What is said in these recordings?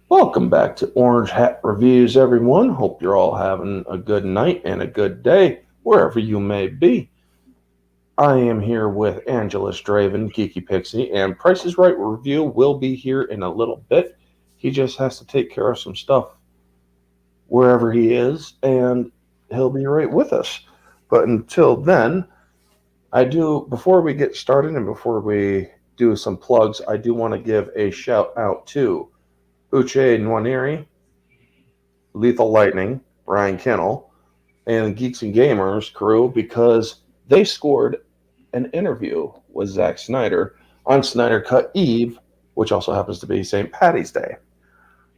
Welcome back to Orange Hat Reviews, everyone. Hope you're all having a good night and a good day, wherever you may be. I am here with Angela Straven, Geeky Pixie, and Price is Right Review will be here in a little bit. He just has to take care of some stuff wherever he is, and he'll be right with us. But until then, before we get started and before we do some plugs, I do want to give a shout out to Uche Nwaneri, Lethal Lightning, Brian Kennel, and Geeks and Gamers crew because they scored an interview with Zack Snyder on Snyder Cut Eve, which also happens to be St. Patty's Day.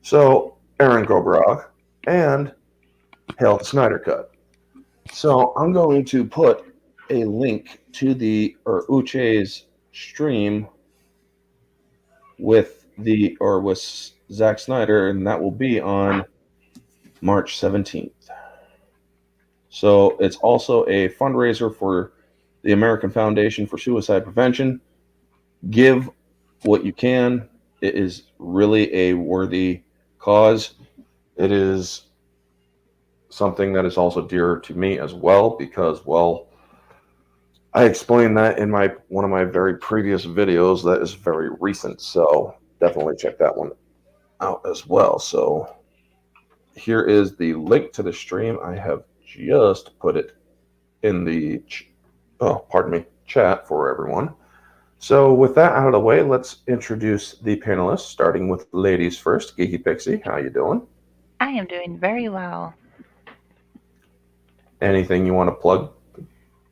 So, Aaron Gobrog and Hail the Snyder Cut. So, I'm going to put a link to Uche's stream with Zack Snyder, and that will be on March 17th. So it's also a fundraiser for the American Foundation for Suicide Prevention. Give what you can. It is really a worthy cause. It is something that is also dear to me as well because, well, I explained that in one of my very previous videos that is very recent. So definitely check that one out as well. So here is the link to the stream. I have just put it in the chat for everyone. So with that out of the way, let's introduce the panelists, starting with ladies first. Geeky Pixie, how you doing? I am doing very well. Anything you want to plug?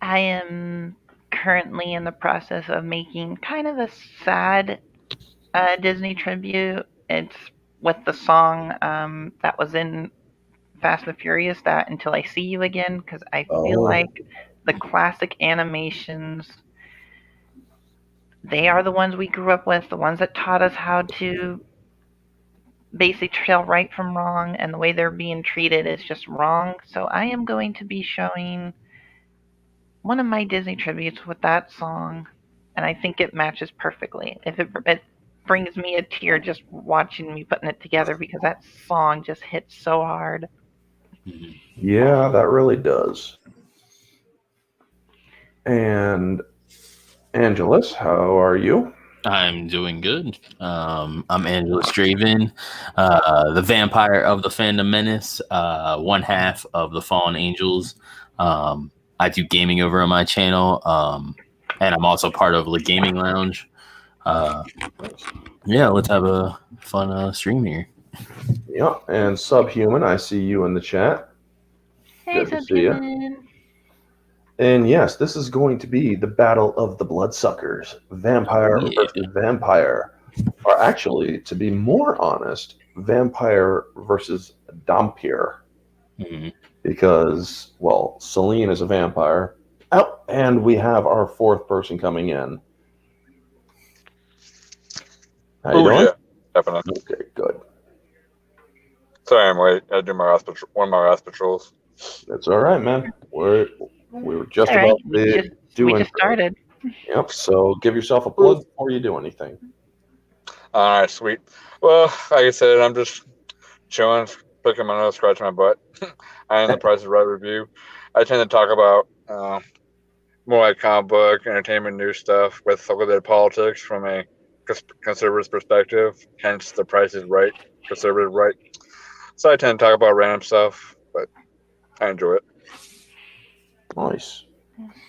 I am currently in the process of making kind of a sad Disney tribute. It's with the song that was in Fast and Furious, that Until I See You Again, because I feel like the classic animations, they are the ones we grew up with, the ones that taught us how to basically tell right from wrong, and the way they're being treated is just wrong. So I am going to be showing one of my Disney tributes with that song, and I think it matches perfectly. It brings me a tear just watching me putting it together because that song just hits so hard. Yeah, that really does. And Angelus, how are you? I'm doing good. I'm Angela Straven, the vampire of the Fandom Menace, one half of the Fallen Angels. I do gaming over on my channel, and I'm also part of the Gaming Lounge. Yeah, let's have a fun stream here. Yeah, and Subhuman, I see you in the chat. Hey, Subhuman. And yes, this is going to be the battle of the Bloodsuckers. Vampire versus vampire. Or actually, to be more honest, vampire versus Dhampir. Mm-hmm. Because, well, Selene is a vampire. Oh, and we have our fourth person coming in. How you doing? Yeah, definitely. Okay, good. Sorry, I'm late. I do one of my Ras patrols. That's all right, man. We were just about to do it. We just started. Yep, so give yourself a plug before you do anything. All right, sweet. Well, like I said, I'm just chilling, picking my nose, scratching my butt. I am the Price is Right review. I tend to talk about more like comic book, entertainment, news stuff with a little bit of politics from a conservative perspective, hence the Price is Right, conservative right. So I tend to talk about random stuff, but I enjoy it. Nice.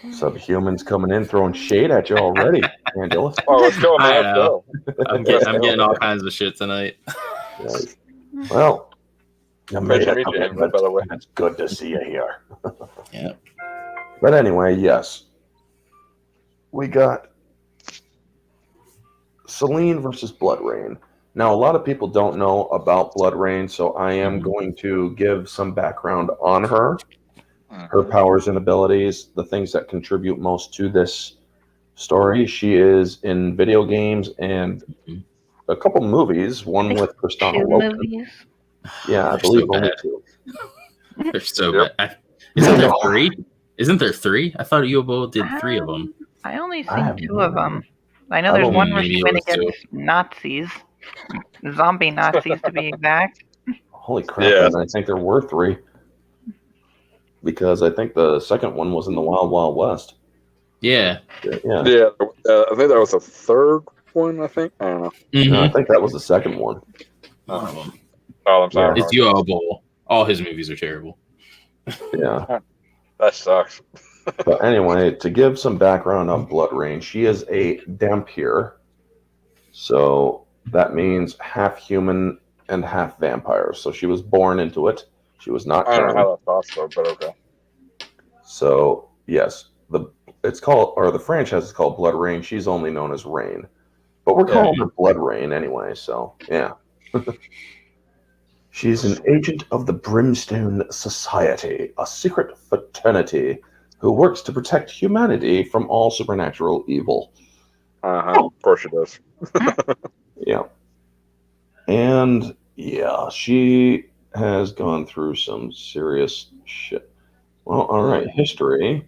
Subhumans coming in, throwing shade at you already, Angela. Oh, let's go, man. Let's go. I'm getting all kinds of shit tonight. Nice. Well, by the way. It's good to see you here. Yeah. But anyway, yes. We got Selene versus Bloodrayne. Now, a lot of people don't know about Bloodrayne, so I am going to give some background on her powers and abilities, the things that contribute most to this story. She is in video games and a couple movies, one with Kristana Loken. Movies? Yeah, I believe only two. They're so bad. Isn't there three? Isn't there three? I thought you both did three of them. I only seen two of them. I know there's one where she went against Nazis. Zombie Nazis, to be exact. Holy crap! Yeah. And I think there were 3 because I think the second one was in the Wild Wild West. Yeah. Yeah. Yeah. I think that was the third one. I think. I don't know. No, I think that was the second one. One of them. Oh, I'm sorry. It's doable. All his movies are terrible. Yeah. That sucks. But anyway, to give some background on Bloodrayne, she is a Dhampir. So that means half human and half vampire. So she was born into it. She was not I don't know turned. how that's possible, but okay. So yes, the franchise is called Bloodrayne. She's only known as Rain, but we're calling her Bloodrayne anyway. So yeah, she's an agent of the Brimstone Society, a secret fraternity who works to protect humanity from all supernatural evil. Of course she does. Yeah, and yeah, she has gone through some serious shit. Well, all right, history.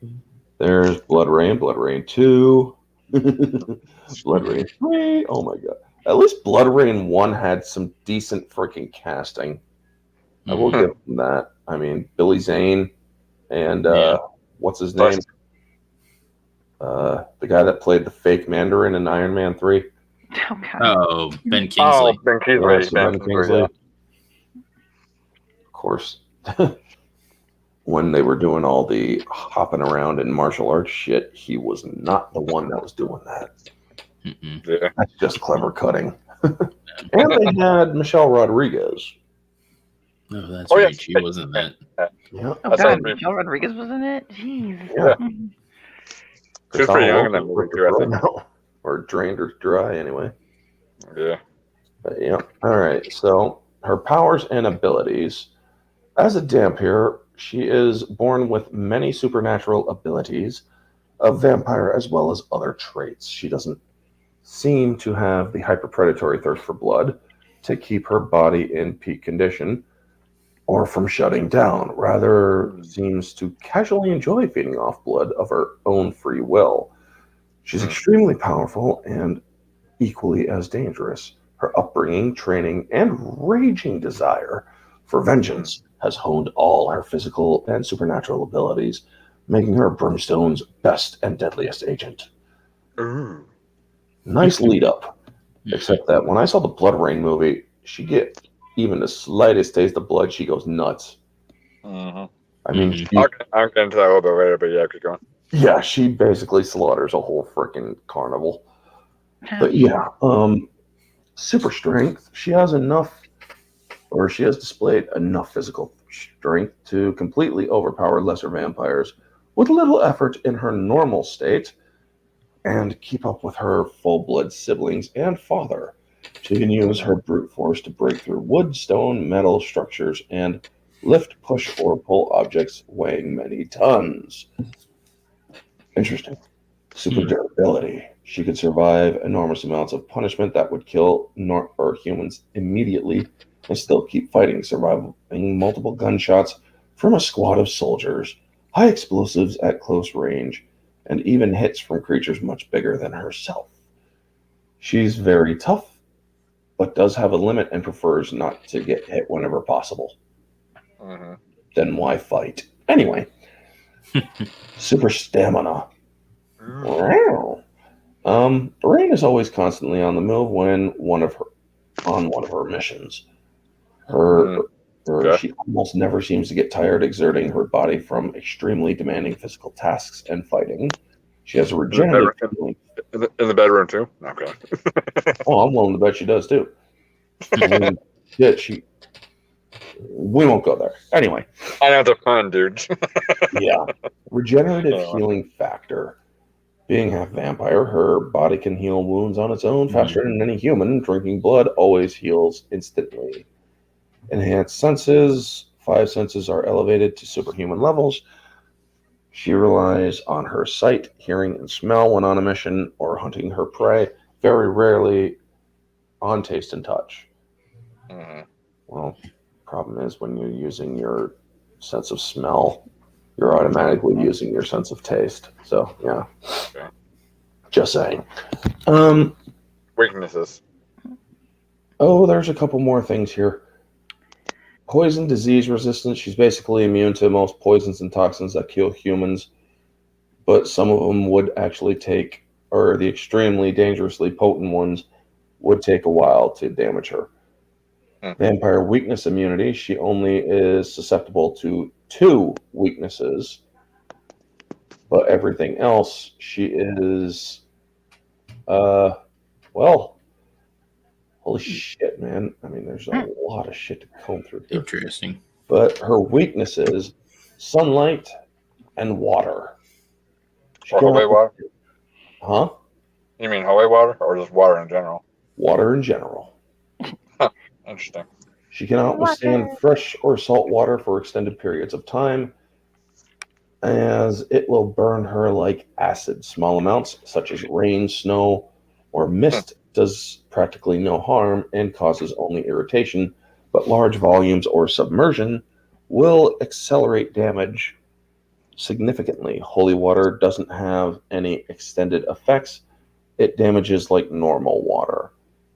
There's Bloodrayne, Bloodrayne 2, Bloodrayne 3. Oh my god. At least Bloodrayne 1 had some decent freaking casting. I will give them that. I mean, Billy Zane and what's his name? The guy that played the fake Mandarin in Iron Man 3. Oh, God. Oh, Ben Kingsley. Oh, Ben Kingsley. Ben Kingsley. Of course. When they were doing all the hopping around in martial arts shit, he was not the one that was doing that. Yeah. That's just clever cutting. And they had Michelle Rodriguez. No, that's right. She wasn't that. Yeah. Oh, God. Michelle Rodriguez was in it? Jeez. Yeah. She was pretty young in that movie, too, I think. Or drained or dry, anyway. Yeah. But, yeah. All right. So, her powers and abilities. As a Dhampir, she is born with many supernatural abilities, a vampire as well as other traits. She doesn't seem to have the hyperpredatory thirst for blood to keep her body in peak condition or from shutting down. Rather, seems to casually enjoy feeding off blood of her own free will. She's extremely powerful and equally as dangerous. Her upbringing, training, and raging desire for vengeance has honed all her physical and supernatural abilities, making her Brimstone's best and deadliest agent. Ooh. Nice lead up. Except that when I saw the Bloodrayne movie, she get even the slightest taste of blood, she goes nuts. I mean, I'll get into that a little bit later, but yeah, keep going. Yeah, she basically slaughters a whole freaking carnival. But yeah, super strength. She has displayed enough physical strength to completely overpower lesser vampires with little effort in her normal state and keep up with her full-blood siblings and father. She can use her brute force to break through wood, stone, metal structures and lift, push, or pull objects weighing many tons. Interesting. Super durability. She could survive enormous amounts of punishment that would kill humans immediately and still keep fighting, surviving multiple gunshots from a squad of soldiers, high explosives at close range, and even hits from creatures much bigger than herself. She's very tough, but does have a limit and prefers not to get hit whenever possible. Then why fight? Anyway, super stamina. Wow. Rain is always constantly on the move when on one of her missions. She almost never seems to get tired exerting her body from extremely demanding physical tasks and fighting. She has a regenerative feeling. In the bedroom too? Okay. Oh, I'm willing to bet she does too. We won't go there. Anyway. I know the fun, dude. Yeah. Regenerative healing factor. Being half vampire, her body can heal wounds on its own faster than any human. Drinking blood always heals instantly. Enhanced senses. 5 senses are elevated to superhuman levels. She relies on her sight, hearing, and smell when on a mission or hunting her prey. Very rarely on taste and touch. Well, problem is when you're using your sense of smell, you're automatically using your sense of taste. So, yeah. Just saying. Weaknesses. Oh, there's a couple more things here. Poison disease resistance. She's basically immune to most poisons and toxins that kill humans, but some of them would actually take, or the extremely dangerously potent ones would take a while to damage her. Vampire weakness immunity. She only is susceptible to 2 weaknesses, but everything else, she is, well, holy shit, man. I mean, there's a lot of shit to comb through here. Interesting. But her weaknesses, sunlight and water. Or holy water? Huh? You mean holy water, or just water in general? Water in general. Interesting. She cannot withstand fresh or salt water for extended periods of time, as it will burn her like acid. Small amounts, such as rain, snow, or mist, does practically no harm and causes only irritation, but large volumes or submersion will accelerate damage significantly. Holy water doesn't have any extended effects. It damages like normal water.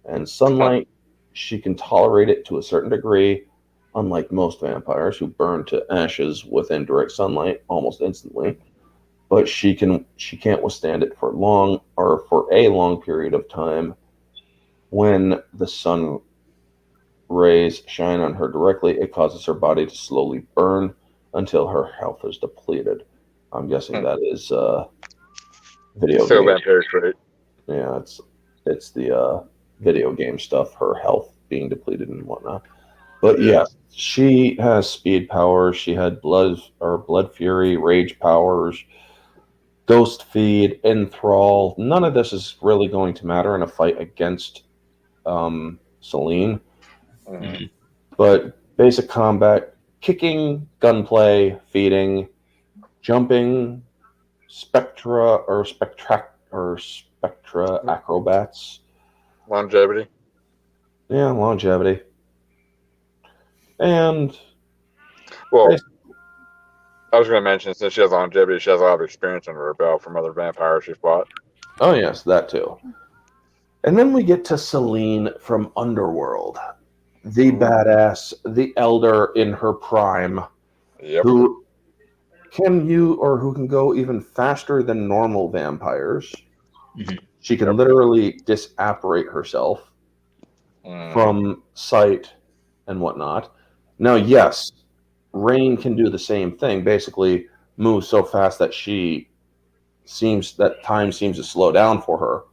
And sunlight, she can tolerate it to a certain degree, unlike most vampires who burn to ashes within direct sunlight almost instantly. But she can't withstand it for a long period of time. When the sun rays shine on her directly, it causes her body to slowly burn until her health is depleted. I'm guessing that is video So game. vampire trait. Yeah, it's the video game stuff, her health being depleted and whatnot. But yes, she has speed powers. She had blood fury, rage powers, ghost feed, enthrall. None of this is really going to matter in a fight against Selene. Mm-hmm. But basic combat, kicking, gunplay, feeding, jumping, spectra acrobats. Longevity. Yeah, longevity. And well, I was going to mention, since she has longevity, she has a lot of experience under her belt from other vampires she's fought. Oh yes, that too. And then we get to Selene from Underworld, the badass, the elder in her prime, who can go even faster than normal vampires. Mm-hmm. She can literally disapparate herself from sight and whatnot. Now, yes, Rain can do the same thing, basically move so fast that time seems to slow down for her,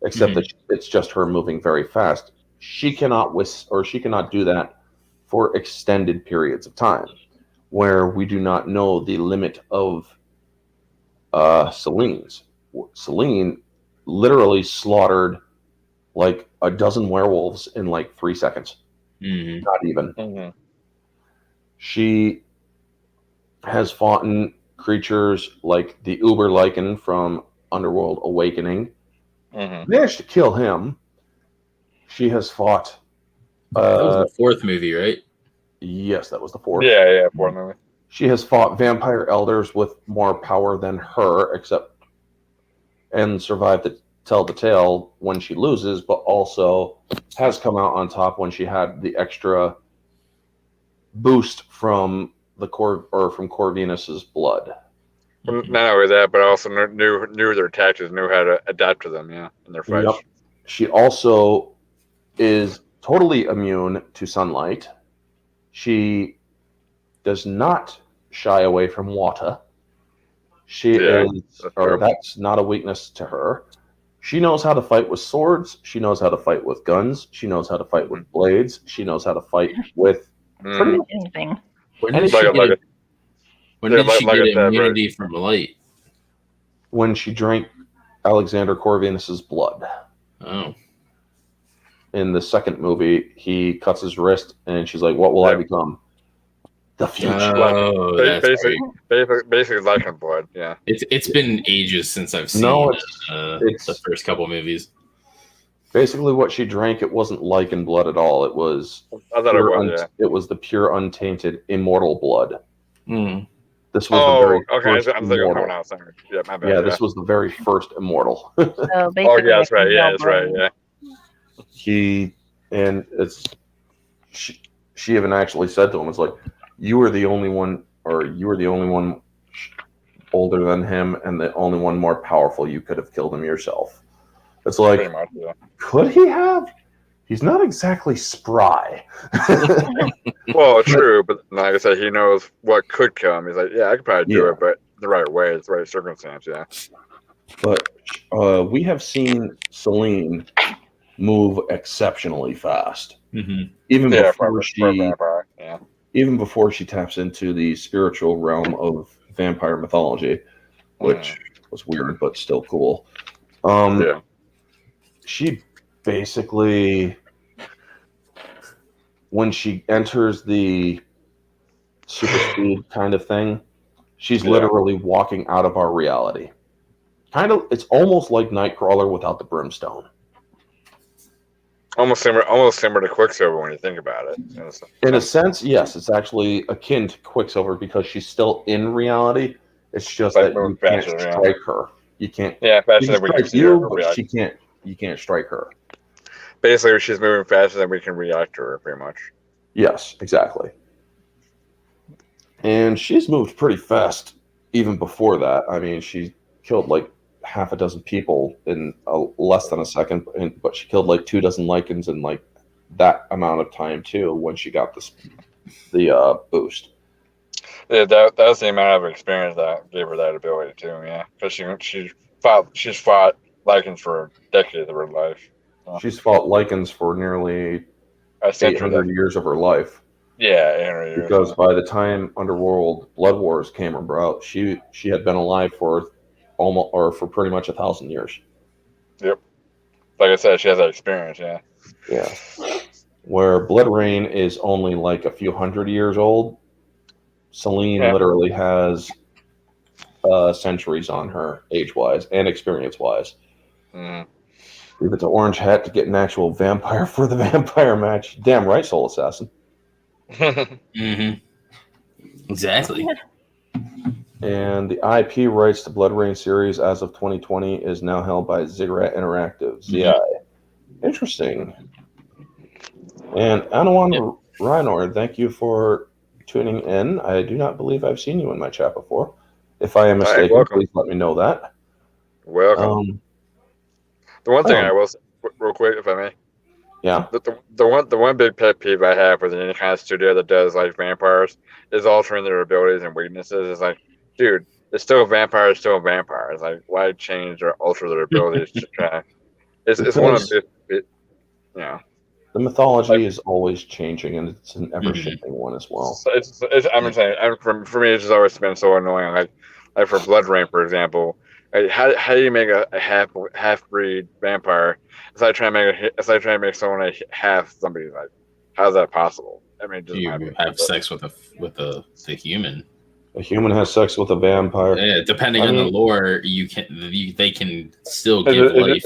except that it's just her moving very fast. She cannot do that for extended periods of time, where we do not know the limit of Selene's. Selene literally slaughtered like a dozen werewolves in like 3 seconds. Mm-hmm. Not even. Mm-hmm. She has fought creatures like the Uber Lycan from Underworld Awakening. Mm-hmm. Managed to kill him. She has fought. That was the 4th movie, right? Yes, that was the 4th. Yeah, 4th movie. She has fought vampire elders with more power than her, and survived to tell the tale when she loses, but also has come out on top when she had the extra boost from from Corvinus's blood. Not only that, but also knew their tactics, knew how to adapt to them, in their fights. Yep. She also is totally immune to sunlight. She does not shy away from water. That's not a weakness to her. She knows how to fight with swords. She knows how to fight with guns. She knows how to fight with blades. She knows how to fight with pretty much anything. When did she get immunity from light? When she drank Alexander Corvinus's blood. Oh. In the 2nd movie, he cuts his wrist, and she's like, "What will I become?" The future. Oh, basically Lycan blood. Yeah. It's been ages since I've seen the first couple movies. Basically, what she drank, it wasn't Lycan blood at all. It was. It was the pure, untainted, immortal blood. Mm. This was the very first I'm thinking immortal. Out. Sorry. Yeah, my bad. Yeah, this was the very first immortal. So basically, that's right. Yeah, that's right. Yeah. He And she even actually said to him, "It's like you were the only one, or you were the only one older than him, and the only one more powerful. You could have killed him yourself." It's like, Pretty much, yeah. could he have? He's not exactly spry. Well, true, but like I said, he knows what could kill him. He's like, yeah, I could probably do it, but the right way, it's the right circumstance, yeah. But we have seen Selene move exceptionally fast, even before even before she taps into the spiritual realm of vampire mythology, which was weird but still cool. She basically, when she enters the super speed kind of thing, she's literally walking out of our reality. It's almost like Nightcrawler without the brimstone. Almost similar to Quicksilver when you think about it. In a sense, yes, it's actually akin to Quicksilver because she's still in reality. It's just that you can't strike her. You can't. Yeah, faster than we can see her. But she can't. You can't strike her. Basically, she's moving faster than we can react to her, pretty much. Yes, exactly. And she's moved pretty fast even before that. I mean, she killed like half a dozen people in less than a second, but she killed like 24 Lycans in like that amount of time too when she got the boost. Yeah, that was the amount of experience that gave her that ability too. Yeah, because she's fought Lycans for decades of her life. So. She's fought Lycans for nearly 800 years of her life. Yeah, 800 years. Because by the time Underworld Blood Wars came about, she had been alive for pretty much 1,000 years. Yep. Like I said, she has that experience. Yeah. Yeah. Where Bloodrayne is only like a few hundred years old, Selene literally has centuries on her, age-wise and experience-wise. Leave it to Orange Hat to get an actual vampire for the vampire match. Damn right, Soul Assassin. Exactly. And the IP rights to Bloodrayne series as of 2020 is now held by Ziggurat Interactive, ZI. Interesting. And Anawan Reinord, thank you for tuning in. I do not believe I've seen you in my chat before. If I am mistaken, please let me know that. Welcome. The one thing I will say, real quick, if I may. Yeah. The one big pet peeve I have with any kind of studio that does like vampires is altering their abilities and weaknesses. It's like, dude, it's still a vampire. It's still a vampire. It's like, why change or alter their abilities to try? It's one of the, The mythology is always changing, and it's an ever-shifting one as well. So I'm saying, for me, it's just always been so annoying. Like for Bloodrayne, for example, how do you make a half breed vampire? It's like trying to make someone a half zombie. Like, how's that possible? I mean, just you have sex with a human. A human has sex with a vampire. Yeah, depending on the lore, they can still give life.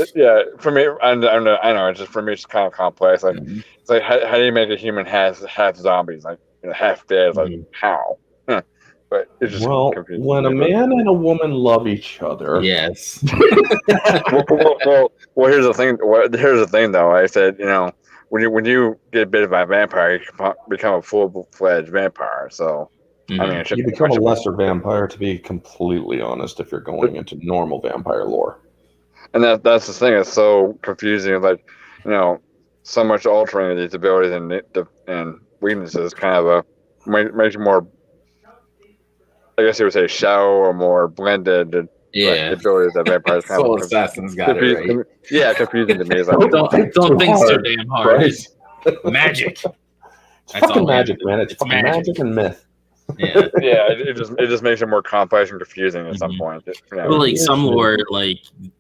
For me, I know. It's just for me, it's kind of complex. Like, it's like how do you make a human half zombies, like half dead? Like how? But it's just confusing. When a man and a woman love each other, yes. well, here's the thing. Here's the thing, though. I said, when you get bit by a vampire, you can become a full-fledged vampire. So. I mean, you become a lesser vampire, to be completely honest, if you're going into normal vampire lore. And that's the thing. It's so confusing. Like, so much altering of these abilities and weaknesses kind of makes you more, I guess you would say, shallow or more blended. Abilities that vampires kind Soul Assassin's got it right. Yeah, confusing to me. It's like, don't think so damn hard. Right? Magic. It's fucking magic, man. It's fucking magic and myth. Yeah, it just makes it more complex and confusing at some point. Well, like some lore, like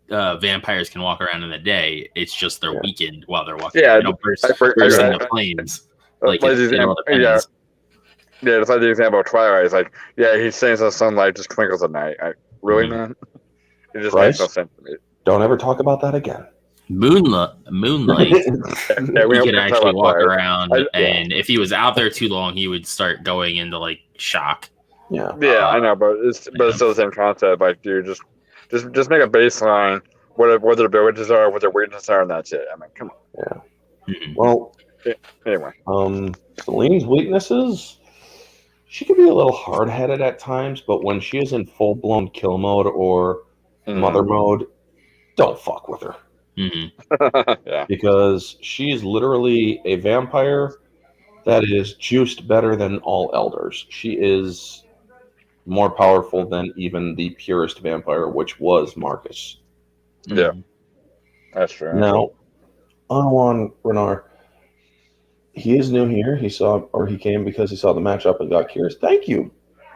vampires can walk around in the day. It's just they're weakened while they're walking. Yeah, burst in the flames. Like it's like the example of Twilight. It's like, he stays in the sunlight, just twinkles at night. Really, man? It just makes no sense to me. Don't ever talk about that again. Moonlight. He could actually walk around, and if he was out there too long, he would start going into like shock. Yeah, I know, but it's still the same concept. Like, dude, just make a baseline, what their abilities are, what their weaknesses are, and that's it. I mean, come on. Yeah. Well, Anyway. Selene's weaknesses. She can be a little hard-headed at times, but when she is in full-blown kill mode or mother mode, don't fuck with her. Yeah. Because she's literally a vampire that is juiced better than all elders. She is more powerful than even the purest vampire, which was Marcus. Yeah. That's true. Now, on Renar, he is new here. He came because he saw the matchup and got curious. Thank you.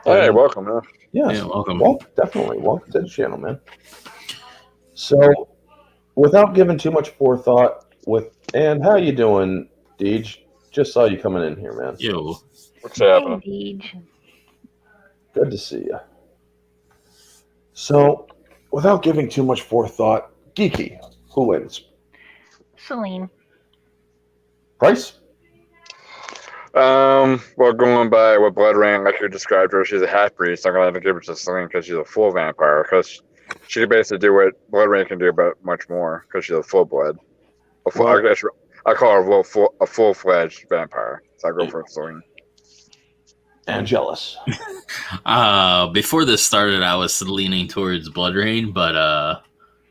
Hey, welcome. Man. Yes, Yeah, welcome. Definitely. Welcome to the channel, man. So, without giving too much forethought, and how you doing, Deej? Just saw you coming in here, man. Yo. What's happening? Deej. Good to see you. So, without giving too much forethought, Geeky, who wins? Selene. Price? Well, going by what Bloodrayne actually described her, she's a half-breed, so I'm going to give it to Selene because she's a full vampire, because she can basically do what Bloodrayne can do, but much more, because she's a full-blood. I call her a full-fledged vampire, so I go for Selene. Angelus. Before this started, I was leaning towards Bloodrayne, but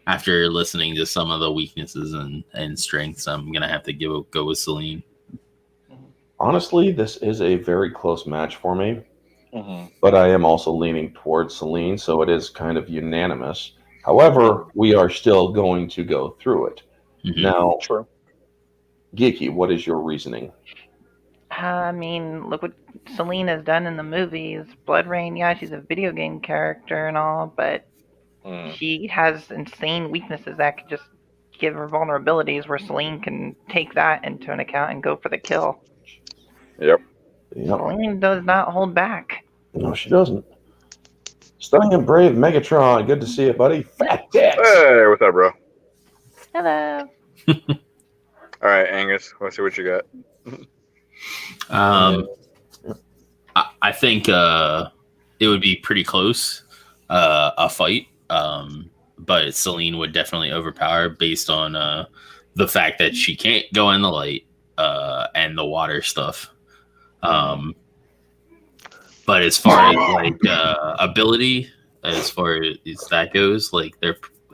after listening to some of the weaknesses and strengths, I'm going to have to go with Selene. Honestly, this is a very close match for me, but I am also leaning towards Selene, so it is kind of unanimous. However, we are still going to go through it. Now, Geeky, what is your reasoning? I mean, look what Selene has done in the movies. Bloodrayne, yeah, she's a video game character and all, but she has insane weaknesses that could just give her vulnerabilities where Selene can take that into an account and go for the kill. Yep. Selene does not hold back. No, she doesn't. Stunning and Brave Megatron, good to see you, buddy. Fat tits. Hey, what's up, bro? Hello. All right, Angus, let's see what you got. I think it would be pretty close, a fight, but Selene would definitely overpower based on the fact that she can't go in the light and the water stuff. But as far as like ability, as far as that goes, like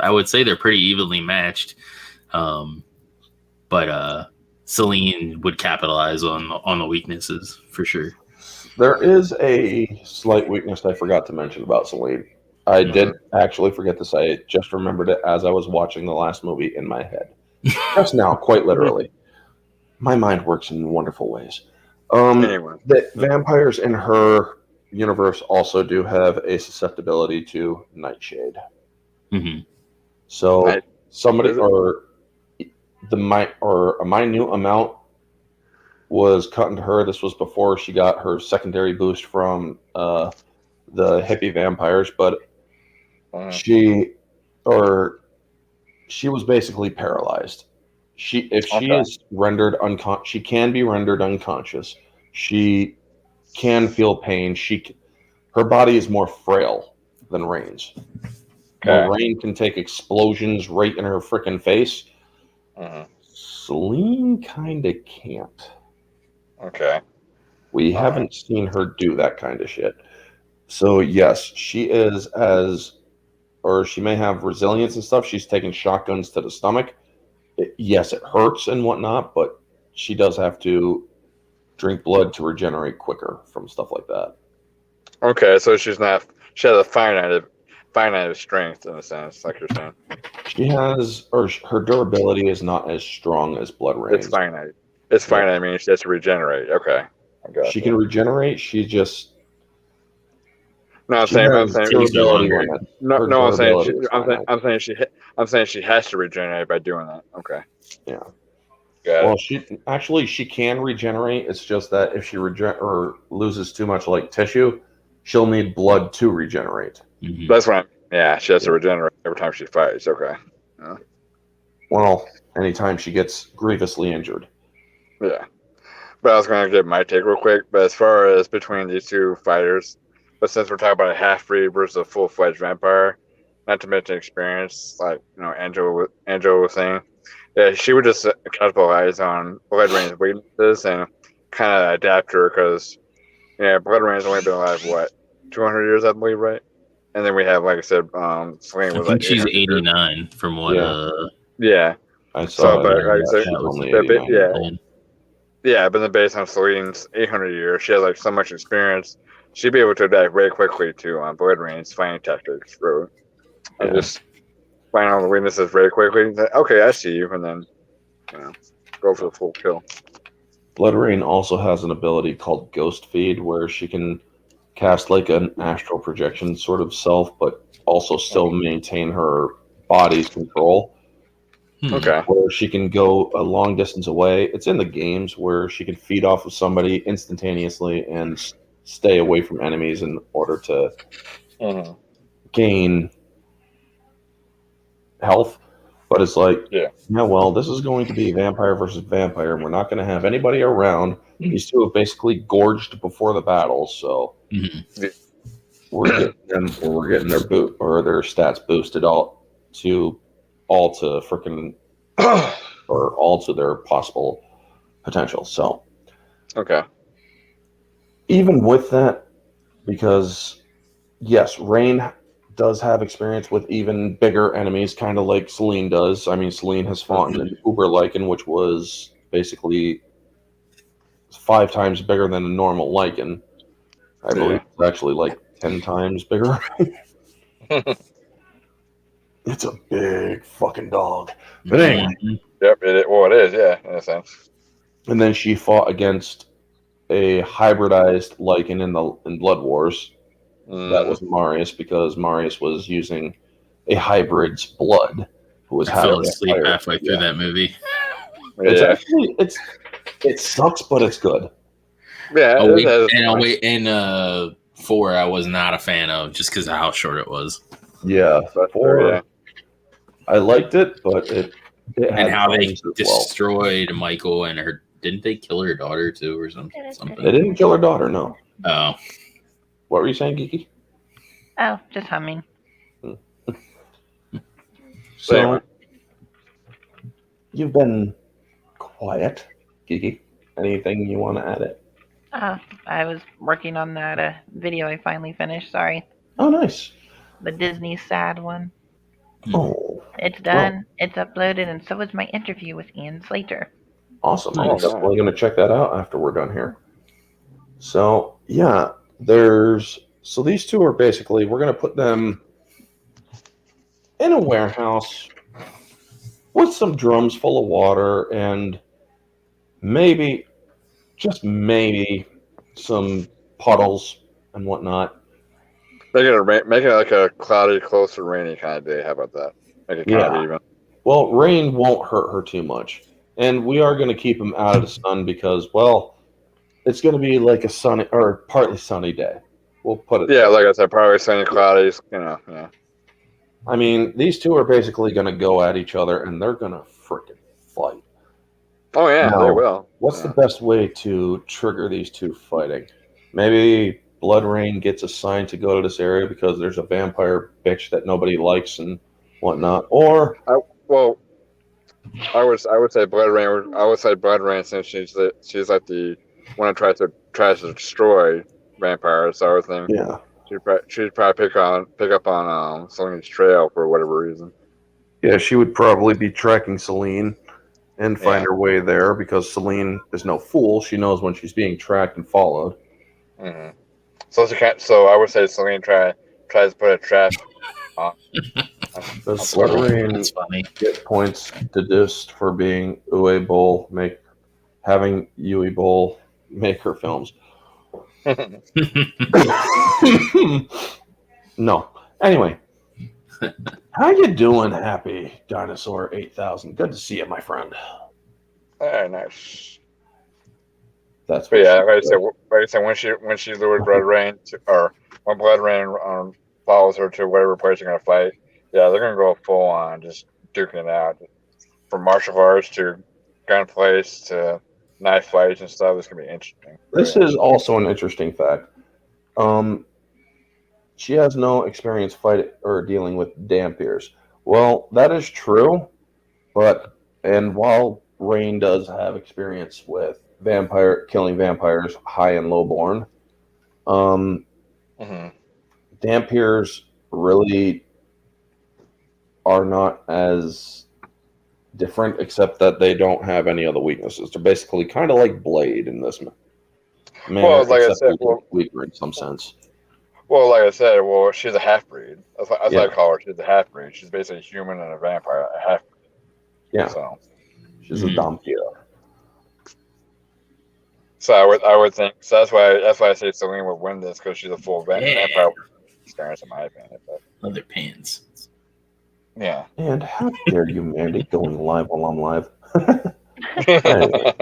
I would say they're pretty evenly matched. But Selene would capitalize on the weaknesses for sure. There is a slight weakness I forgot to mention about Selene. I did actually forget to say it. Just remembered it as I was watching the last movie in my head. Just now, quite literally. My mind works in wonderful ways. Anyway. That vampires in her universe also do have a susceptibility to nightshade. So somebody or a minute amount was cut into her. This was before she got her secondary boost from the hippie vampires, but she was basically paralyzed. She is rendered unconscious. She can be rendered unconscious. She can feel pain. Her body is more frail than Rain's. While Rain can take explosions right in her freaking face, Selene kind of can't. Okay. We haven't seen her do that kind of shit. So yes, she is she may have resilience and stuff. She's taking shotguns to the stomach. Yes, it hurts and whatnot, but she does have to drink blood to regenerate quicker from stuff like that. Okay, so she has a finite strength in a sense, like you're saying. She has, her durability is not as strong as Bloodrayne's. It's finite. It's finite. I mean, she has to regenerate. Okay. She can regenerate. She just. I'm saying she has to regenerate by doing that. Okay. Yeah. Well, she can regenerate. It's just that if she loses too much like tissue, she'll need blood to regenerate. That's right. Yeah, she has to regenerate every time she fights. Okay. Well, anytime she gets grievously injured. Yeah. But I was going to give my take real quick. But as far as between these two fighters, but since we're talking about a half-breed versus a full-fledged vampire, not to mention experience, like Angela was saying, Yeah, she would just capitalize on Bloodrayne's weaknesses and kind of adapt her because Bloodrayne's only been alive 200 years, I believe, right? And then we have, like I said, Selene I was think like she's 800 years. 89 from what. Yeah. I So, saw but it. like I said, She's only was- 89. yeah, but then based on Selene's 800 years, she has like so much experience. She'd be able to adapt very quickly to Bloodrayne's fighting tactics, really, and Yeah. just find all the weaknesses very quickly. Okay, I see you, and then go for the full kill. Bloodrayne also has an ability called Ghost Feed, where she can cast like an astral projection sort of self, but also still maintain her body's control. Okay. Where she can go a long distance away. It's in the games where she can feed off of somebody instantaneously and stay away from enemies in order to gain health. But it's like, well, this is going to be vampire versus vampire, and we're not going to have anybody around. These two have basically gorged before the battle, so we're getting their boot or their stats boosted all to freaking or all to their possible potential. So even with that, because yes, Rain does have experience with even bigger enemies, kind of like Selene does. I mean, Selene has fought an Uber Lycan, which was basically 5 times bigger than a normal Lycan. I believe it's actually like 10 times bigger. It's a big fucking dog. But anyway. Yep, it is, yeah, in a sense. And then she fought against a hybridized Lycan in Blood Wars. That was Marius, because Marius was using a hybrid's blood. Who was I fell asleep halfway through that movie. It's actually it sucks, but it's good. Yeah. And 4 I was not a fan of just because of how short it was. Yeah, 4. I liked it, but it and how they destroyed Michael and her. Didn't they kill her daughter too, or something? They didn't kill her daughter, no. Oh, what were you saying, Geeky? Oh, just humming. So you've been quiet, Geeky. Anything you want to add it? I was working on that video I finally finished. Sorry. Oh, nice. The Disney sad one. Oh. It's done. It's uploaded, and so is my interview with Ian Slater. Awesome. I'm definitely going to check that out after we're done here. So, yeah, so these two are basically, we're going to put them in a warehouse with some drums full of water and maybe, just maybe, some puddles and whatnot. Make it like a cloudy, close to rainy kind of day. How about that? Make it kind of even. Well, rain won't hurt her too much. And we are going to keep them out of the sun because, well, it's going to be like a sunny or partly sunny day. We'll put it. Yeah, like I said, probably sunny, cloudy. Yeah. I mean, these two are basically going to go at each other, and they're going to freaking fight. Oh yeah, they will. What's the best way to trigger these two fighting? Maybe Bloodrayne gets assigned to go to this area because there's a vampire bitch that nobody likes and whatnot, or I would say Bloodrayne. I would say Bloodrayne, since she's like the one that tries to destroy vampires. So I would think she'd probably pick up on Selene's trail for whatever reason. Yeah, she would probably be tracking Selene and find her way there because Selene is no fool. She knows when she's being tracked and followed. Mm-hmm. So I would say Selene tries to put a trap on. Does Bloodrayne get points deduced for being Uwe Boll, having Uwe Boll make her films? No. Anyway, how you doing, Happy Dinosaur 8000? Good to see you, my friend. Very nice. That's like I said, when she lured Bloodrayne when Bloodrayne follows her to whatever place they're gonna fight, they're gonna go full on just duking it out, from martial arts to gunplays to knife fights and stuff. This can be interesting. This is also an interesting fact. She has no experience fighting or dealing with Dampiers. Well, that is true, but And while Rain does have experience with killing vampires, high and lowborn, Mm-hmm. Dampiers really are not as different, except that they don't have any other weaknesses. They're basically kind of like Blade in this manner, Well, like I except a said, little weaker in some sense. well, like I said, well, she's a half breed. That's what Yeah. I call her. She's a half breed. She's basically a human and a vampire, a half breed. Yeah, So, she's a Dampier. I would think. So that's why I say Selene would win this, because she's a full vampire experience, in my opinion. But Leather pants. yeah. And how dare you, Mandy, going live while I'm live? Anyway.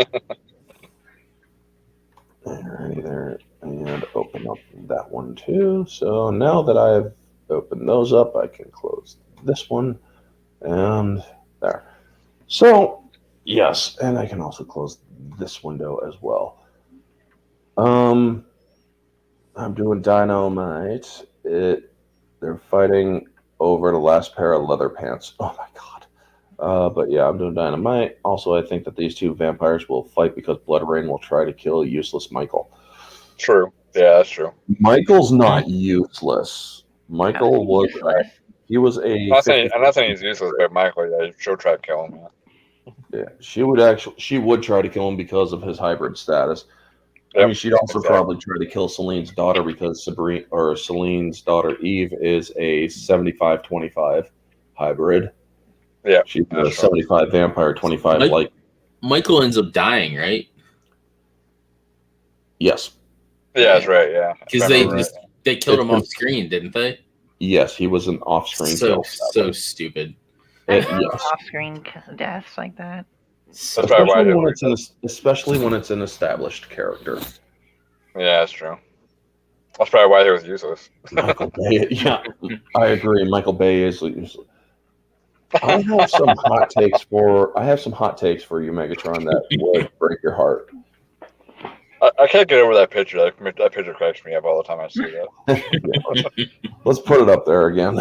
Alrighty there, and open up that one too. So now that I've opened those up, I can close this one, and there. So, yes, and I can also close this window as well. I'm doing Dynamite. They're fighting over the last pair of leather pants. Oh my god. But yeah, I'm doing Dynamite. Also, I think that these two vampires will fight because Bloodrayne will try to kill useless Michael. True. Yeah, that's true. Michael's not useless. Michael was useless. he was a. I'm not saying he's useless, but Michael, yeah, she'll try to kill him. Yeah, she would try to kill him because of his hybrid status. Yep, I mean, she'd also exactly. probably try to kill Celine's daughter because Celine's daughter Eve is a 75-25 hybrid. Yeah, she's a 75 vampire, 25 light. Michael ends up dying, right? Yes. Yeah, that's right. Yeah, because they killed him off screen, didn't they? Yes, he was an off-screen kill. So stupid. Yes. Off-screen deaths like that. Especially when it's an established character. Yeah, that's true. That's probably why he was useless. Michael Bay, yeah, I agree. Michael Bay is useless. I have some hot takes for you, Megatron, that would break your heart. I can't get over that picture. That picture cracks me up all the time I see that. Yeah, let's put it up there again.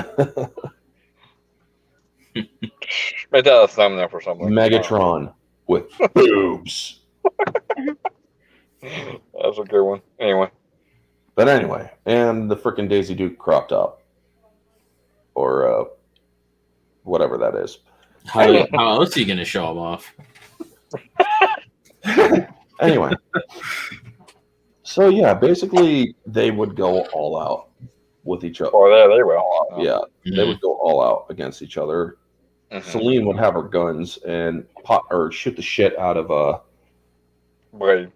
Make that a thumbnail for something. Megatron with boobs. That's a good one. But anyway, and the frickin' Daisy Duke cropped up. Or whatever that is. How else are you going to show him off? Anyway. So, yeah, basically, they would go all out with each other. Oh, yeah, they will. Yeah, they would go all out against each other. Mm-hmm. Selene would have her guns and shoot the shit out of Bloodrayne.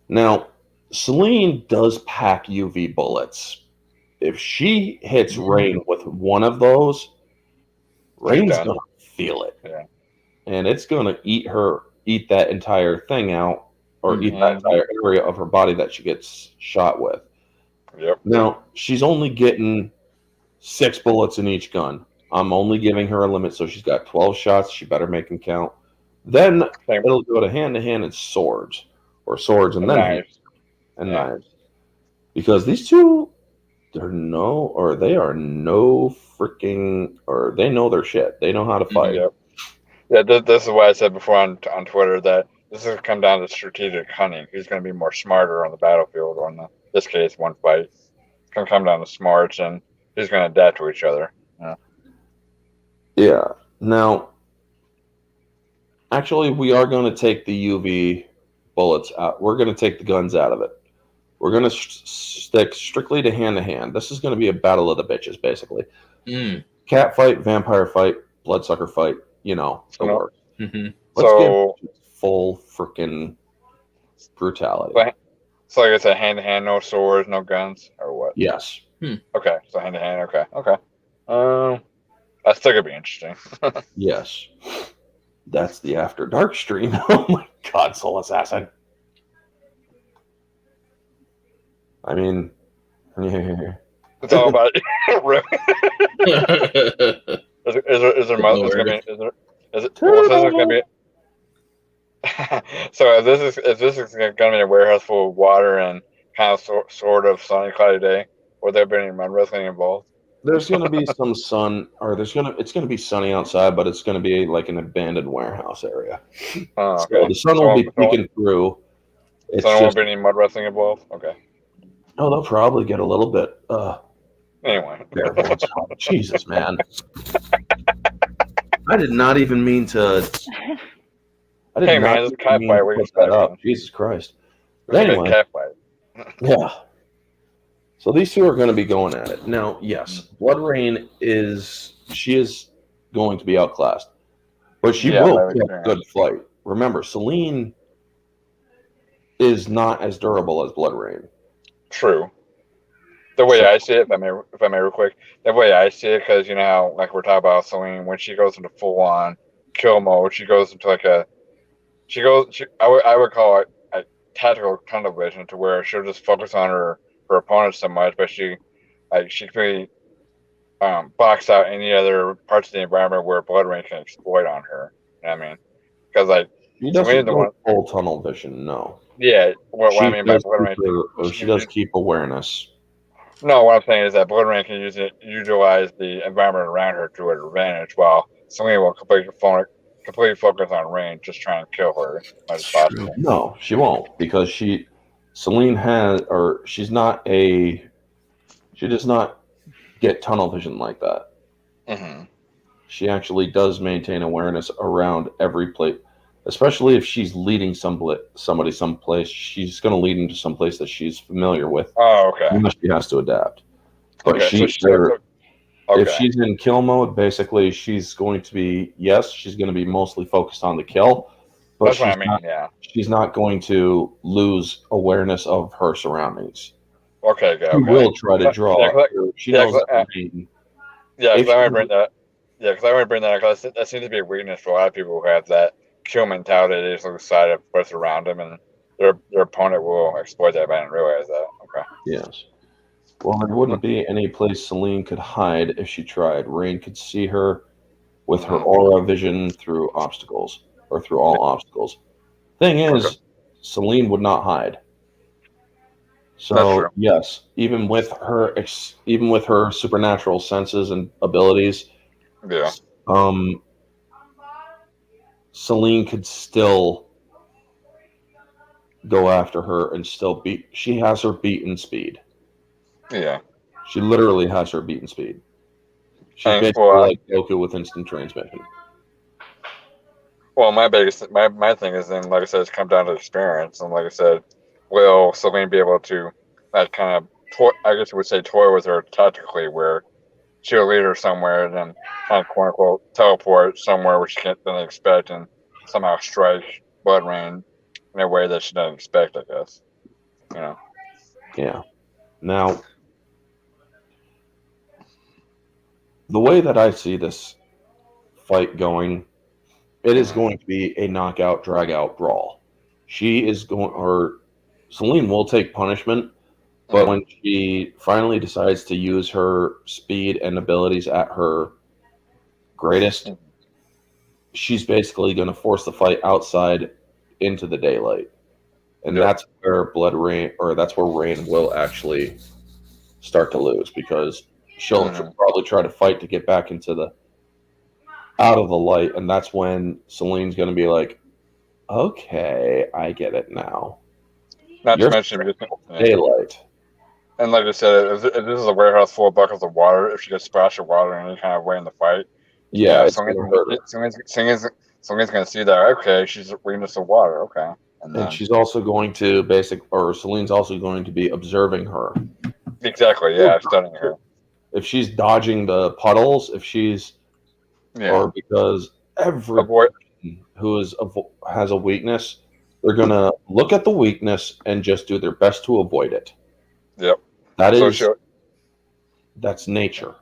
Now, Selene does pack UV bullets. If she hits Rain with one of those, Rain's gonna feel it, and it's gonna eat that entire thing out, or eat that entire area of her body that she gets shot with. Yep. Now she's only getting 6 bullets in each gun. I'm only giving her a limit, so she's got 12 shots. She better make them count. Then it'll go to hand and swords, or swords and then knives. Knives, because these two. They are no freaking, or they know their shit. They know how to fight. Yep. Yeah, this is why I said before on Twitter that this is going to come down to strategic hunting. Who's going to be more smarter on the battlefield, or in this case, one fight. It's going to come down to smarts, and who's going to adapt to each other. Yeah. Now, actually, we are going to take the UV bullets out. We're going to take the guns out of it. We're going to stick strictly to hand-to-hand. This is going to be a battle of the bitches, basically. Cat fight, vampire fight, bloodsucker fight, the works. Mm-hmm. Let's get full freaking brutality. So like I said, hand-to-hand, no swords, no guns, or what? Yes. Okay, so hand-to-hand, okay. That's still going to be interesting. Yes. That's the After Dark stream. Oh my god, Soul Assassin. I mean, it's all about is there going to be? So if this is going to be a warehouse full of water and kind of sort of sunny cloudy day, would there be any mud wrestling involved? There's gonna be some sun, or it's gonna be sunny outside, but it's gonna be like an abandoned warehouse area. Oh, So okay. the sun will be peeking through. It's So there won't just be any mud wrestling involved? Okay. they'll probably get a little bit Anyway. bare bones. Jesus, man. I did not even mean to. I did Hey, not man, it's a even cat mean fight. to What do you put that expect, up. man? Jesus Christ. But It's a big anyway, cat fight. yeah. So these two are going to be going at it. Now, yes, Bloodrayne is going to be outclassed, but she Yeah, will by put up a experience. good fight. Remember, Selene is not as durable as Bloodrayne. True. The way I see it, if I may, real quick, the way I see it, because you know how, like we're talking about Selene, when she goes into full on kill mode, she goes into like I would call it a tactical tunnel vision, to where she'll just focus on her opponent so much, but she can really box out any other parts of the environment where Bloodrayne can exploit on her. You know what I mean? Because like She Selene, doesn't the go one, full tunnel vision, no. yeah. What I She mean by does keep Bloodrayne, she does keep awareness. no, what I'm saying is that Bloodrayne can utilize the environment around her to her advantage, while Selene will completely focus on range, just trying to kill her as much as possible. No, she won't, because Selene she does not get tunnel vision like that. Mm-hmm. She actually does maintain awareness around every place, especially if she's leading somebody someplace. She's going to lead into someplace that she's familiar with, Oh, okay. unless she has to adapt. But Okay, if she's in kill mode, basically she's going to be mostly focused on the kill, but that's what I mean. Yeah. she's not going to lose awareness of her surroundings. Okay. Good. She Okay. will try to draw. Yeah, She knows that. because I want to bring that. Yeah, because I want to bring that up, because that seems to be a weakness for a lot of people who have that kill mentality. They just lose sight of what's around them, and their opponent will exploit that. But I didn't realize that. Okay. Yes. Well, there wouldn't be any place Selene could hide if she tried. Rain could see her with her aura vision through all obstacles. Thing is, Selene would not hide. So yes, even with her supernatural senses and abilities, Yeah. Selene could still go after her and still beat. She has her beaten speed. Yeah. She literally has her beaten speed. She's basically like Goku with instant transmission. Well, my thing is, then, like I said, it's come down to experience, and like I said, will Selene be able to, like, kind of I guess you would say, toy with her tactically, where she'll lead her somewhere and then kind of, quote unquote, teleport somewhere where she can't then expect, and somehow strike Bloodrayne in a way that she doesn't expect, I guess. You know. Yeah. Now, the way that I see this fight going, it is going to be a knockout, drag-out brawl. Selene will take punishment, but when she finally decides to use her speed and abilities at her greatest, she's basically going to force the fight outside into the daylight. And that's where Rain will actually start to lose, because she'll probably try to fight to get back out of the light, and that's when Selene's going to be like, okay, I get it now. Not to mention daylight. And like I said, if this is a warehouse full of buckets of water, if she gets splashed with water in any kind of way in the fight, Selene's going to see that, okay, she's weakness of water, okay. And she's also going to Selene's also going to be observing her. Exactly, yeah, studying her. If she's dodging the puddles, or because everyone who has a weakness, they're going to look at the weakness and just do their best to avoid it. Yep. That's nature.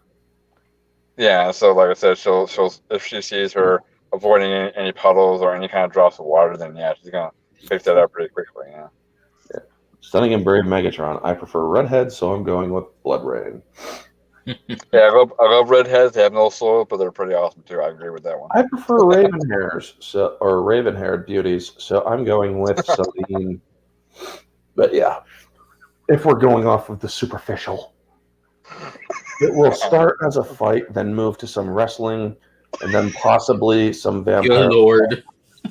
Yeah, so like I said, she'll if she sees her avoiding any puddles or any kind of drops of water, then she's gonna pick that up pretty quickly. Yeah. Stunning and brave Megatron. I prefer redheads, so I'm going with Bloodrayne. Yeah, I love redheads. They have no soul, but they're pretty awesome too. I agree with that one. I prefer raven-haired beauties, so I'm going with Selene. But yeah, if we're going off of the superficial. It will start as a fight, then move to some wrestling, and then possibly some vampire. Good Lord.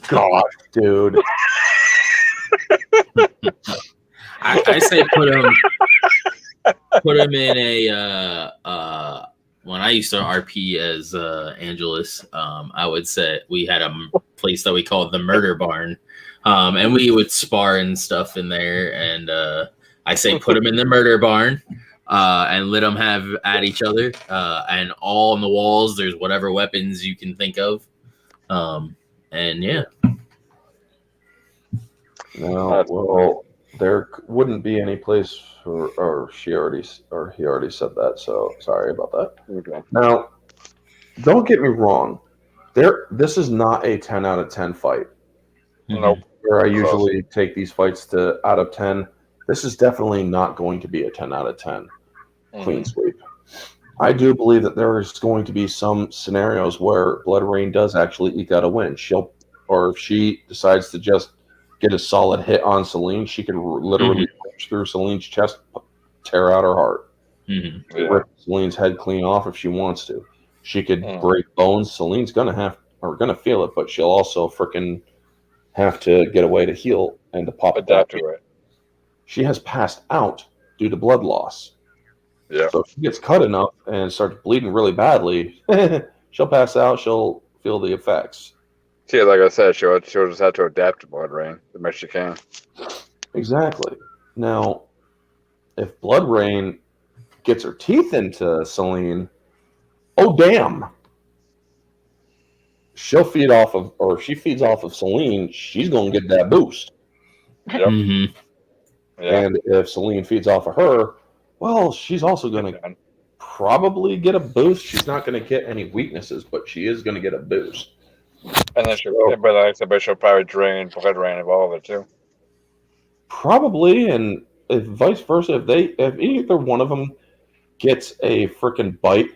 God, dude. I say put him in a when I used to RP as Angelus, I would say we had a place that we called the Murder Barn, and we would spar and stuff in there. And I say put him in the Murder Barn, and let them have at each other, and all on the walls. There's whatever weapons you can think of, and yeah. No, well, there wouldn't be any place for, he already said that. So sorry about that. Okay. Now, don't get me wrong. This is not a 10 out of 10 fight. Nope. Where I usually take these fights to out of 10. This is definitely not going to be a 10 out of 10 clean sweep. I do believe that there is going to be some scenarios where Bloodrayne does actually eke out a win. If she decides to just get a solid hit on Selene, she could literally punch through Selene's chest, tear out her heart, rip Selene's head clean off if she wants to. She could break bones. Selene's gonna feel it, but she'll also freaking have to get a way to heal and to pop adapt to it. She has passed out due to blood loss. Yeah. So if she gets cut enough and starts bleeding really badly, she'll pass out. She'll feel the effects. See, like I said, she'll just have to adapt to Bloodrayne the best she can. Exactly. Now, if Bloodrayne gets her teeth into Selene, oh damn! She'll feed off of, or if she feeds off of Selene, she's gonna get that boost. Yep. Yeah. And if Selene feeds off of her, well, she's also gonna probably get a boost. She's not gonna get any weaknesses, but she is gonna get a boost. And then she'll probably drain Bloodrayne of all of it too. Probably, and if vice versa, if either one of them gets a freaking bite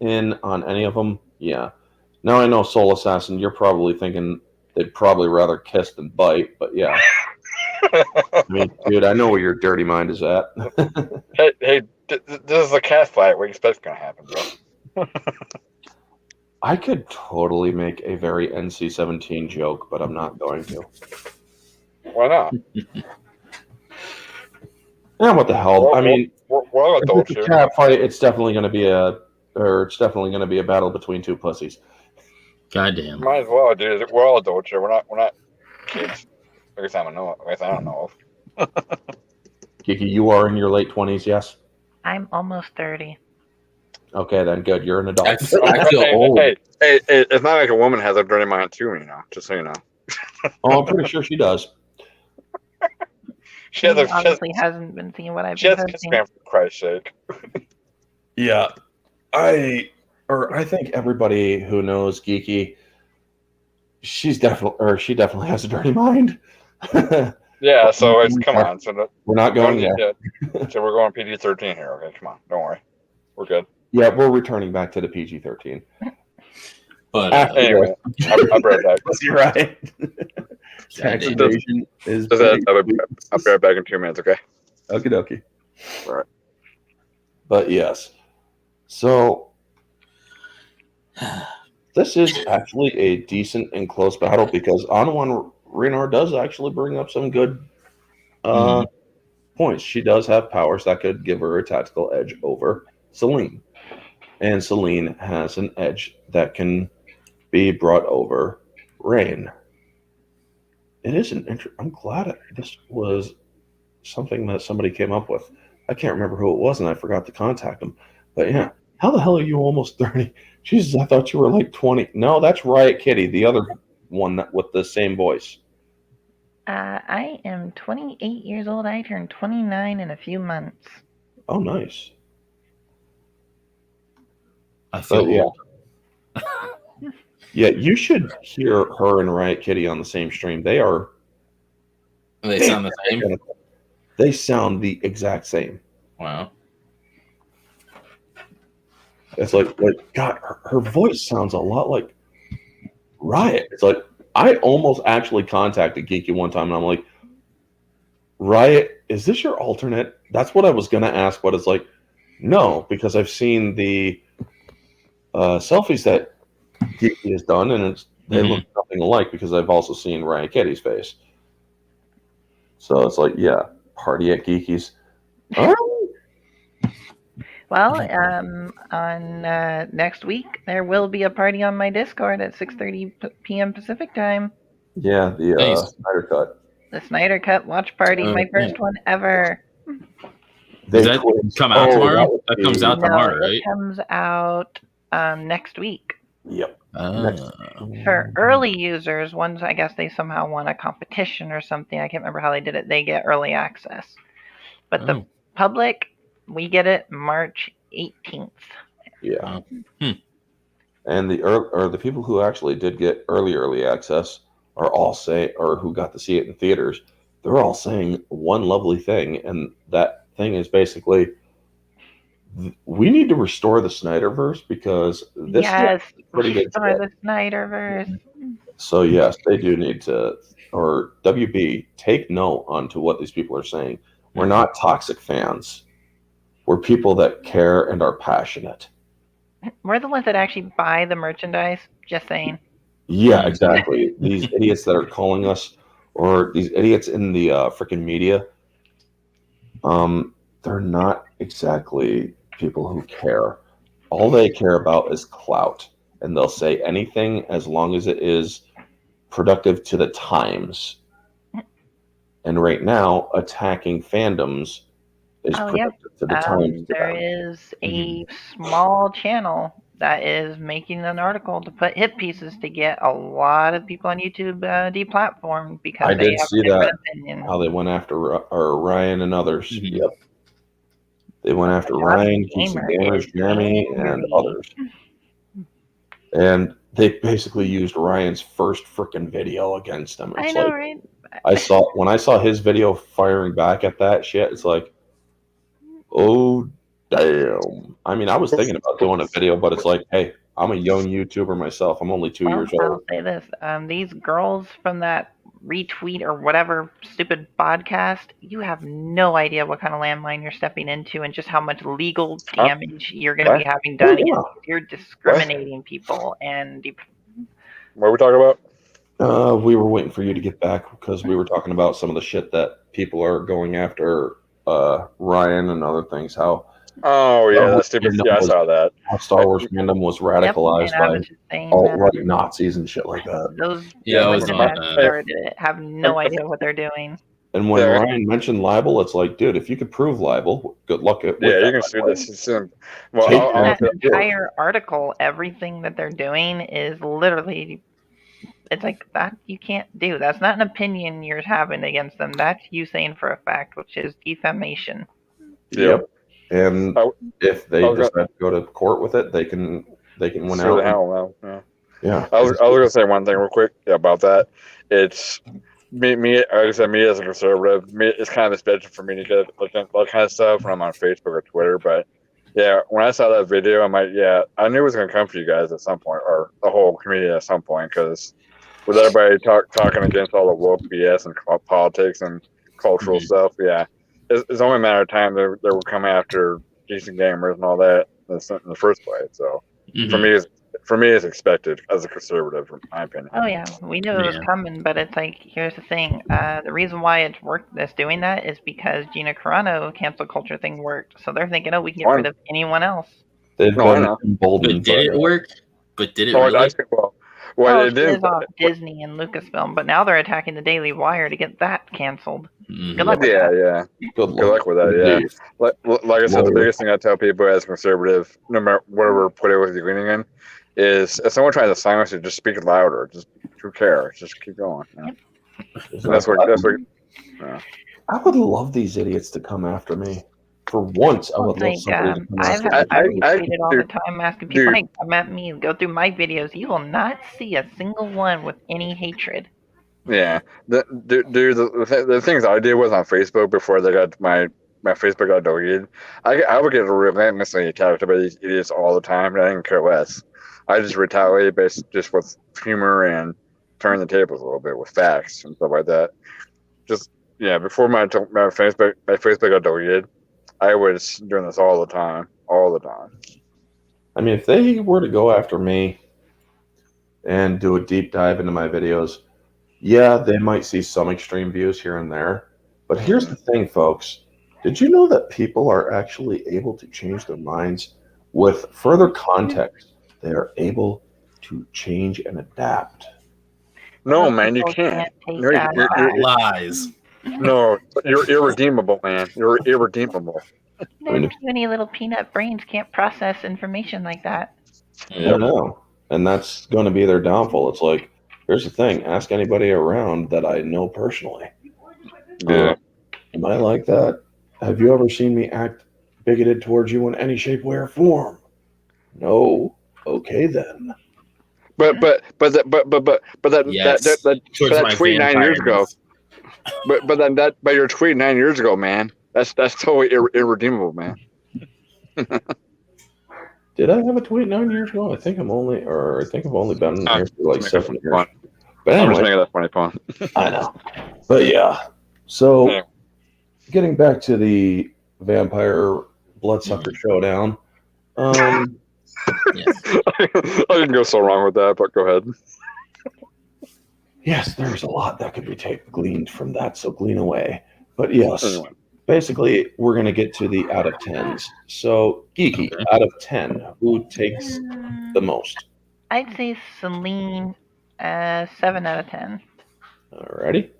in on any of them, yeah. Now I know Soul Assassin, you're probably thinking they'd probably rather kiss than bite, but yeah. I mean, dude, I know where your dirty mind is at. hey, this is a cat fight. What do you expect is gonna happen, bro? I could totally make a very NC-17 joke, but I'm not going to. Why not? Yeah, what the hell? Well, I mean, we're adults if it's a here. cat fight, it's definitely going to be a battle between two pussies. Goddamn. Might as well, dude. We're all adults here. We're not kids. Every time I know, I don't know of. Kiki, you are in your late 20s, yes? I'm almost 30. Okay, then good. You're an adult. I feel old. Hey, it's not like a woman has a dirty mind too, just so you know. Oh, I'm pretty sure she does. She obviously hasn't been seeing what I've been posting. For Christ's sake. Yeah, I think everybody who knows Geeky, she definitely has a dirty mind. Yeah, so come on. So we're not going there. So we're going PG-13 here. Okay, come on. Don't worry. We're good. Yeah, we're returning back to the PG-13. But anyway, I'll be right back. You're right. Tax evasion is. I'll be right back in 2 minutes. Okay. Okie dokie. All right. But yes, so this is actually a decent and close battle because on one, Renar does actually bring up some good points. She does have powers that could give her a tactical edge over Selene. And Selene has an edge that can be brought over Rain. It is I'm glad this was something that somebody came up with. I can't remember who it was, and I forgot to contact them. But yeah, how the hell are you almost 30? Jesus, I thought you were like 20. No, that's Riot Kitty, the other one with the same voice. I am 28 years old. I turn 29 in a few months. Oh, nice. I feel old. Yeah, you should hear her and Riot Kitty on the same stream. They sound the same? They sound the exact same. Wow. It's like God, her voice sounds a lot like Riot. It's like I almost actually contacted Geeky one time, and I'm like, Riot, is this your alternate? That's what I was gonna ask, but it's like, No, because I've seen the selfies that Geeky has done, and they look nothing alike because I've also seen Ryan Ketty's face. So it's like, yeah, party at Geeky's. All right. Well, on next week there will be a party on my Discord at 6:30 p.m. Pacific time. Yeah, the Nice. Snyder Cut. The Snyder Cut watch party, my first one ever. Does that come out tomorrow? That comes out tomorrow, right? It comes out next week. Yep. For early users, ones I guess they somehow won a competition or something. I can't remember how they did it. They get early access. But the public, we get it March 18th. Yeah. And the people who actually did get early access are all or who got to see it in theaters, they're all saying one lovely thing, and that thing is basically, we need to restore the Snyderverse because this is pretty good. Restore the Snyderverse. So yes, they do need to, or WB, take note onto what these people are saying. We're not toxic fans. We're people that care and are passionate. We're the ones that actually buy the merchandise, just saying. Yeah, exactly. These idiots that are calling us, or these idiots in the freaking media, they're not exactly people who care. All they care about is clout, and they'll say anything as long as it is productive to the times. And right now, attacking fandoms is productive to the times. There is a small channel that is making an article to put hit pieces to get a lot of people on YouTube deplatformed because they have a different opinion. How they went after Ryan and others. Yep. They went after Ryan, Keeps Gamers, Jeremy, and others. And they basically used Ryan's first freaking video against him. I know, right? When I saw his video firing back at that shit, it's like, oh damn. I mean, I was thinking about doing a video, but it's like, hey, I'm a young YouTuber myself. I'm only 2 years old. I'll say this. These girls from that retweet or whatever stupid podcast, you have no idea what kind of landmine you're stepping into and just how much legal damage you're going to be having done. You're discriminating people. And what are we talking about? We were waiting for you to get back because we were talking about some of the shit that people are going after Ryan and other things. How the stupid. Yeah, I saw that. How Star Wars fandom was radicalized by alt-right Nazis and shit like that. Those started it have no idea what they're doing. And when Ryan mentioned libel, it's like, dude, if you could prove libel, good luck. You can sue this soon. Well, that entire article, everything that they're doing is literally. It's like that you can't do. That's not an opinion you're having against them. That's you saying for a fact, which is defamation. Yep. And if they decide to go to court with it, they can win out. The hell no. Yeah. I was gonna say one thing real quick about that. It's me. Like I said, me as a conservative, it's kind of expected for me to get that kind of stuff when I'm on Facebook or Twitter. But yeah, when I saw that video, I'm like, yeah, I knew it was gonna come for you guys at some point, or the whole community at some point, because with everybody talking against all the woke BS and politics and cultural stuff, yeah, it's only a matter of time they will come after decent gamers and all that in the first place. So for me, it's expected as a conservative, in my opinion. Oh yeah, we knew it was coming, but it's like, here's the thing: the reason why it's doing that is because Gina Carano cancel culture thing worked. So they're thinking, we can get rid of anyone else. They've been emboldened. Did it work? But did it really? Well, it is off Disney and Lucasfilm, but now they're attacking the Daily Wire to get that canceled. Good luck with that. Yeah. Good luck with that, yeah. Like I said, the biggest thing I tell people as conservative, no matter whatever political you're leaning in, is if someone tries to silence you, just speak it louder. Just who cares? Just keep going. Yep. That's what. I would love these idiots to come after me. For once, I would love somebody to come after me. I retweet it all the time, asking people, hey, come at me, go through my videos. You will not see a single one with any hatred. Yeah, the things I did was on Facebook before they got my Facebook got deleted. I would get relentlessly attacked by these idiots all the time, and I didn't care less. I just retaliate just with humor and turn the tables a little bit with facts and stuff like that. Just before my Facebook got deleted, I was doing this all the time. I mean, if they were to go after me and do a deep dive into my videos, yeah, they might see some extreme views here and there. But here's the thing, folks. Did you know that people are actually able to change their minds? With further context, they are able to change and adapt. No, Some man, you people can't. take You're- that you're- back. Lies. No, you're irredeemable, man. You're irredeemable. Their puny little peanut brains can't process information like that. I know. And that's going to be their downfall. It's like, here's the thing. Ask anybody around that I know personally. Yeah. Am I like that? Have you ever seen me act bigoted towards you in any shape, way, or form? No. Okay, then. But Yes. Towards that my tweet 9 years ago. vampire-ness. But your tweet 9 years ago, man. That's totally irredeemable, man. Did I have a tweet 9 years ago? I think I've only been here for like 7 years. Fun. But I'm just anyway, making that funny pun. I know. But yeah. So Yeah. getting back to the vampire bloodsucker showdown. Yes. I didn't go so wrong with that, but go ahead. Yes, there's a lot that could be gleaned from that, so glean away. But yes, Anyway. basically, we're going to get to the out of 10s. So, Geeky, Okay. out of 10, who takes the most? I'd say Selene, 7 out of 10. Alrighty.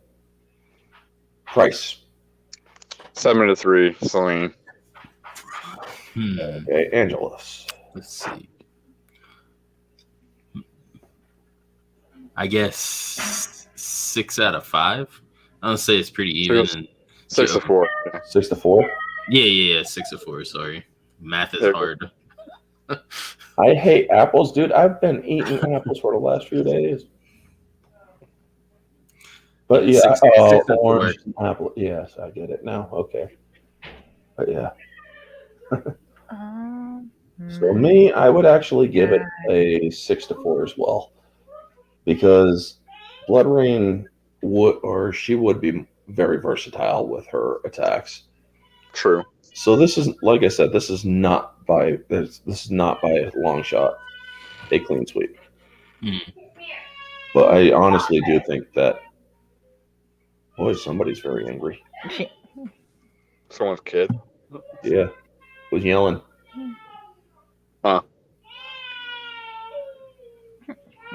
Price. 7-3, Selene. Okay, Angelus. Let's see. I guess 6 out of 5. I would say it's pretty even. And 6-4. 6-4. yeah, 6-4. Sorry, math is Yeah. hard. I hate apples, dude. I've been eating apples for the last few days. But yeah, 6-4. orange apple. Yes, I get it now. Okay. But yeah. So me, I would actually give it a 6-4 as well, because Bloodrayne would be very versatile with her attacks. True. So this is, like I said, this is not by a long shot a clean sweep. But I honestly do think that, boy, somebody's very angry. Someone's kid. Yeah, was yelling.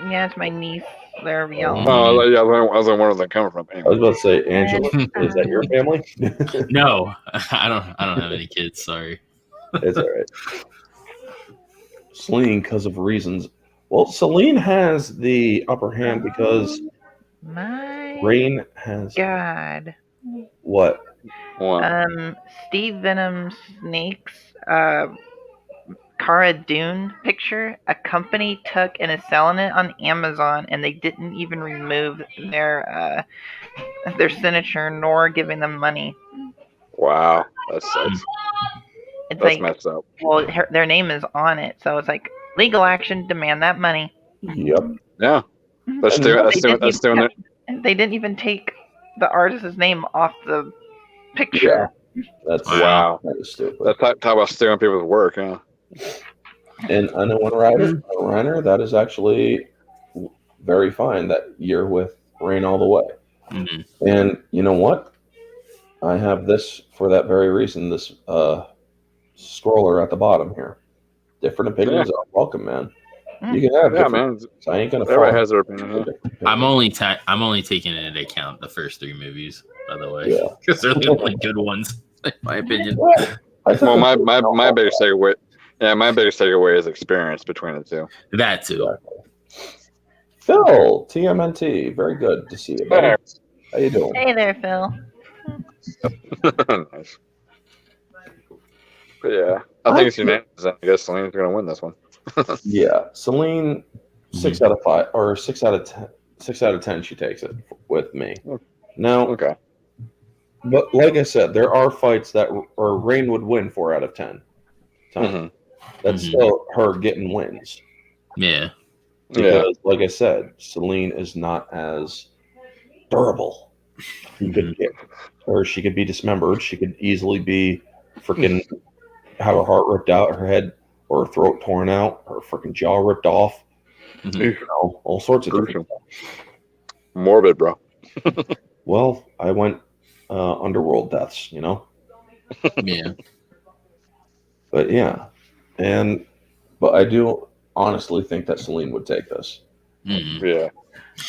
Yeah, it's my niece. They're yelling. Oh, yeah, I was wondering where they're coming from. I was Anyway. about to say, Angela, is that your family? No, I don't have any kids. Sorry. It's all right. Selene, because of reasons. Well, Selene has the upper hand because My Rain has God. what? One. Steve Venom Snake's Cara Dune picture, a company took and is selling it on Amazon, and they didn't even remove their signature nor giving them money. Wow, that sucks. It's That's like, messed up. well, their name is on it, so it's like legal action, demand that money. Yep. Yeah, that's doing it. They didn't even take the artist's name off the picture. Yeah. That's Wow. That is stupid. That's talk about stealing people's work. Yeah. And I know one Reiner, that is actually very fine that year with Rain All the Way. Mm-hmm. And you know what? I have this for that very reason, this scroller at the bottom here. Different opinions are welcome, man. You can have Yeah, man. So I ain't gonna Everybody follow has their opinion. Yeah. I'm only taking into account the first 3 movies, by the way, Yeah. because they're the only good ones, in my opinion. Well, my biggest takeaway. Yeah, my biggest takeaway is experience between the two. That too. Phil, TMNT, very good to see you, buddy. How you doing? Hey there, Phil. Nice. But yeah, I think it's unanimous. I guess Selene's going to win this one. Yeah, Selene, 6 out of 5 or 6 out of 10. 6 out of 10, she takes it with me. Now, Okay. but like I said, there are fights that Rain would win 4 out of 10. Mm-hmm. That's still her getting wins. Yeah. Because, like I said, Selene is not as durable. She could get, or she could be dismembered. She could easily be freaking have her heart ripped out, her head or her throat torn out, her freaking jaw ripped off. Mhm. All sorts of different stuff. Morbid, bro. Well, I went underworld deaths, Yeah. But yeah, but I do honestly think that Selene would take this. Mhm. Yeah.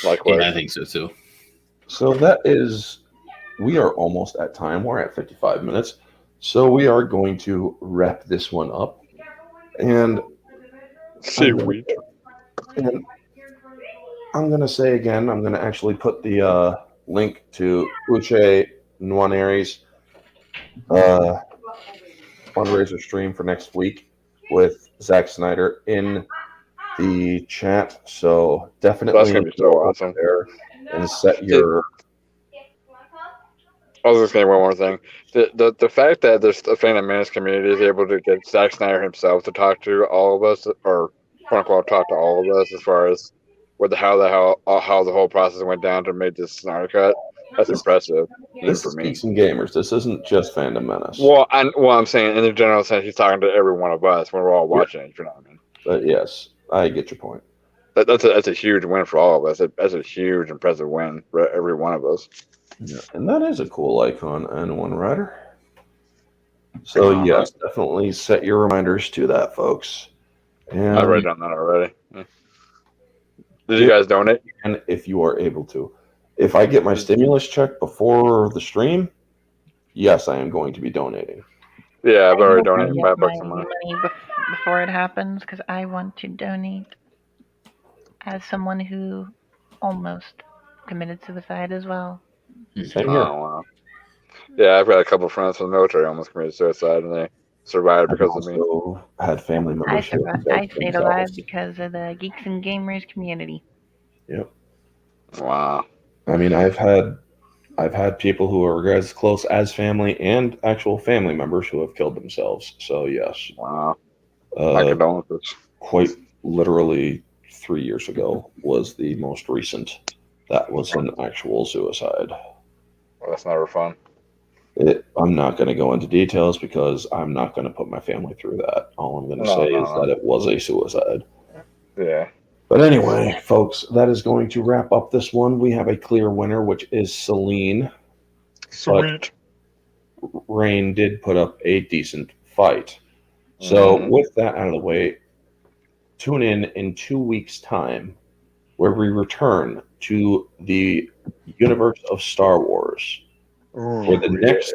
Likewise. Yeah, I think so too. So we are almost at time. We're at 55 minutes. So we are going to wrap this one up. And Seaweed. And I'm going to say again, I'm going to actually put the link to Uche Nwaneri's fundraiser stream for next week with Zack Snyder in the chat. So definitely That's gonna be so awesome. there and set your. I was just gonna say one more thing. The fact that there's a Phantom Menace community is able to get Zack Snyder himself to talk to all of us, or quote unquote talk to all of us, as far as how the whole process went down to make this Snyder cut. That's impressive. This for is me. Geeks and Gamers. This isn't just Phantom Menace. Well, I'm saying in the general sense, he's talking to every one of us when we're all watching it. You know what I mean? But yes, I get your point. That's a huge win for all of us. That's a huge, impressive win for every one of us. Yeah, and that is a cool icon and one rider. So yes, definitely set your reminders to that, folks. And I wrote down that already. Did you guys donate? And if you are able to, if I get my stimulus check before the stream, yes, I am going to be donating. Yeah, I've already I donated get $5 my a month. money before it happens because I want to donate as someone who almost committed suicide as well. Same here. Oh, wow. Yeah, I've got a couple friends from the military almost committed suicide, and they survived because of me. Also had family members. I stayed alive because of the Geeks and Gamers community. Yep. Wow. I mean, I've had people who are as close as family and actual family members who have killed themselves. So yes. Wow. My condolences. Quite literally 3 years ago was the most recent. That was an actual suicide. Well, that's never fun. I'm not going to go into details because I'm not going to put my family through that. All I'm going to say is that it was a suicide. Yeah. But anyway, folks, that is going to wrap up this one. We have a clear winner, which is Selene. Sweet. But Rain did put up a decent fight. So with that out of the way, tune in 2 weeks' time, where we return to the universe of Star Wars. Where the next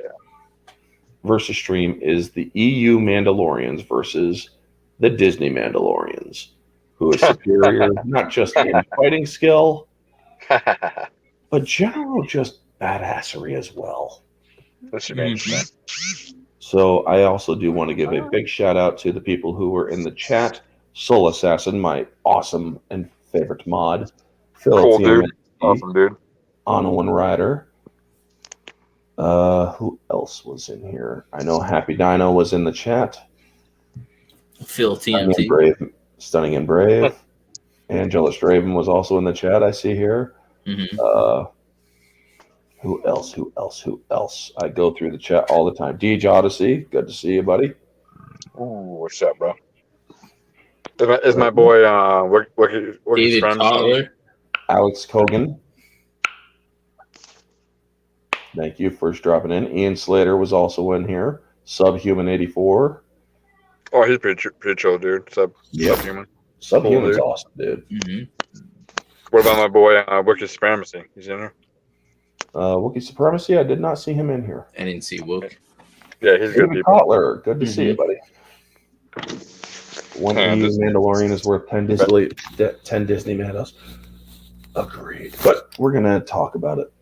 versus stream is the EU Mandalorians versus the Disney Mandalorians, who is superior not just in fighting skill, but general just badassery as well. That should be interesting. So I also do want to give a big shout out to the people who were in the chat. Soul Assassin, my awesome and favorite mod. Phil Cool, dude. Awesome, dude. Onowin Rider. Who else was in here? I know Happy Dino was in the chat. Phil TMT. Stunning and Brave. Angela Straven was also in the chat, I see here. Mm-hmm. Who else? I go through the chat all the time. DJ Odyssey, good to see you, buddy. Ooh, what's up, bro? Is my boy David Cotler? Alex Kogan. Thank you for dropping in. Ian Slater was also in here. Subhuman 84. Oh, he's pretty chill, dude. Subhuman. Subhuman's cool, awesome, dude. Mm-hmm. What about my boy Wookiee Supremacy? He's in here. Wookiee Supremacy, I did not see him in here. I didn't see Wook. Yeah, he's good. David Cotler, good to see you, buddy. One EU Mandalorian is worth 10 Disney Mandos. Agreed. But we're going to talk about it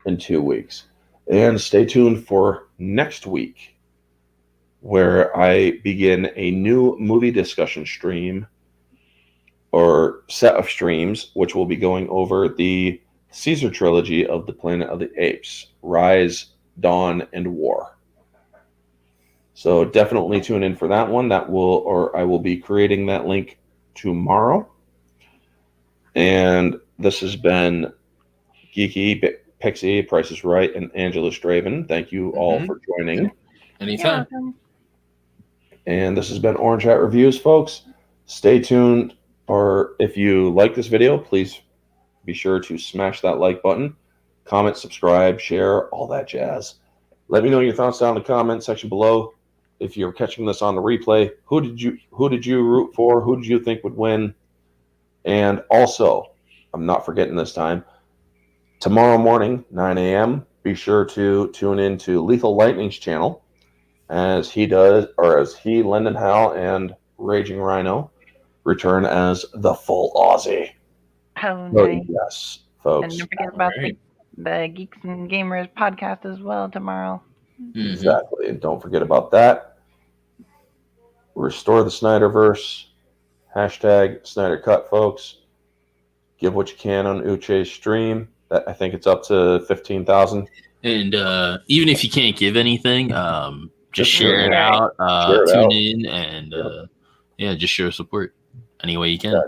in 2 weeks. And stay tuned for next week, where I begin a new movie discussion stream or set of streams, which will be going over the Caesar trilogy of the Planet of the Apes: Rise, Dawn, and War. So definitely tune in for that one. I will be creating that link tomorrow. And this has been Geeky, Pixie, Price is Right, and Angela Straven. Thank you all for joining. Anytime. You're welcome. And this has been Orange Hat Reviews, folks. Stay tuned. Or if you like this video, please be sure to smash that like button, comment, subscribe, share, all that jazz. Let me know your thoughts down in the comment section below. If you're catching this on the replay, who did you root for? Who did you think would win? And also, I'm not forgetting this time, tomorrow morning, 9 a.m., be sure to tune in to Lethal Lightning's channel as he, Lyndon Howell, and Raging Rhino return as the full Aussie. Oh, So, nice. yes, And folks. don't forget about Alright. the Geeks and Gamers podcast as well tomorrow. Mhm. Exactly. And don't forget about that. Restore the Snyderverse. Hashtag Snyder Cut, folks. Give what you can on Uche's stream. I think it's up to 15,000. And even if you can't give anything, just share it Right. out, Share it tune out. in, and just show support any way you can. Yeah.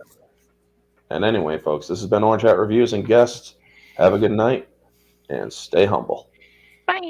And anyway, folks, this has been Orange Hat Reviews and guests. Have a good night and stay humble.